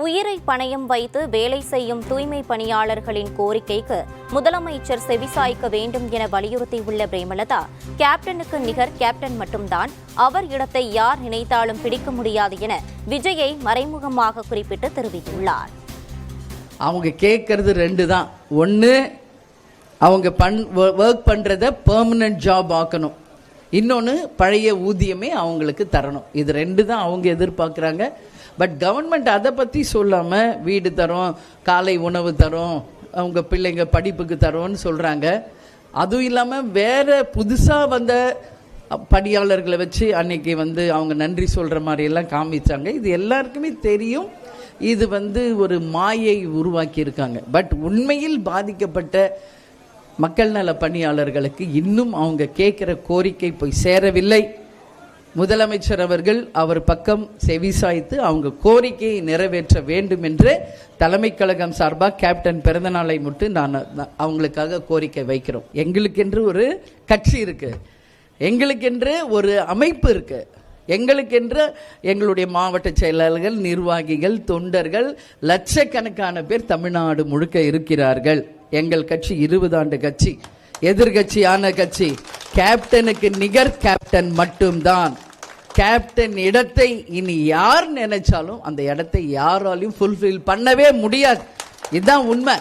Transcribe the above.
உயிரை பணயம் வைத்து வேலை செய்யும் தூய்மை பணியாளர்களின் கோரிக்கைக்கு முதலமைச்சர் செவிசாய்க்க வேண்டும் என வலியுறுத்தியுள்ள பிரேமலதா, கேப்டனுக்கு நிகர் கேப்டன் மட்டும்தான், அவர் இடத்தை யார் நினைத்தாலும் பிடிக்க முடியாது என விஜயை மறைமுகமாக குறிப்பிட்டு தெரிவித்துள்ளார். அவங்க கேட்கறது ரெண்டு தான். ஒன்று, அவங்க ஒர்க் பண்ணுறத பெர்மனன்ட் ஜாப் ஆக்கணும். இன்னொன்று, பழைய ஊதியமே அவங்களுக்கு தரணும். இது ரெண்டு தான் அவங்க எதிர்பார்க்குறாங்க. பட் கவர்மெண்ட் அதை பற்றி சொல்லாமல் வீடு தரோம், காலை உணவு தரோம், அவங்க பிள்ளைங்க படிப்புக்கு தரோன்னு சொல்கிறாங்க. அதுவும் இல்லாமல் வேறு புதுசாக வந்த பணியாளர்களை வச்சு அன்னைக்கு அவங்க நன்றி சொல்கிற மாதிரியெல்லாம் காமிச்சாங்க. இது எல்லாருக்குமே தெரியும். இது ஒரு மாயை உருவாக்கியிருக்காங்க. பட் உண்மையில் பாதிக்கப்பட்ட மக்கள் நல பணியாளர்களுக்கு இன்னும் அவங்க கேட்குற கோரிக்கை போய் சேரவில்லை. முதலமைச்சர் அவர்கள் அவர் பக்கம் செவிசாய்த்து அவங்க கோரிக்கையை நிறைவேற்ற வேண்டும் என்று தலைமை கழகம் சார்பாக கேப்டன் பிறந்தநாளை முட்டு நான் அவங்களுக்காக கோரிக்கை வைக்கிறோம். எங்களுக்கென்று ஒரு கட்சி இருக்கு, எங்களுக்கென்று ஒரு அமைப்பு இருக்கு, எங்களுக்கென்று எங்களுடைய மாவட்ட செயலாளர்கள், நிர்வாகிகள், தொண்டர்கள், லட்சக்கணக்கான பேர் தமிழ்நாடு முழுக்க இருக்கிறார்கள். எங்கள் கட்சி 20 ஆண்டு கட்சி, எதிர்கட்சியான கட்சி. கேப்டனுக்கு நிகர் கேப்டன் மட்டும்தான். கேப்டன் இடத்தை இனி யார் நினைச்சாலும் அந்த இடத்தை யாராலையும் ஃபுல்ஃபில் பண்ணவே முடியாது. இதுதான் உண்மை.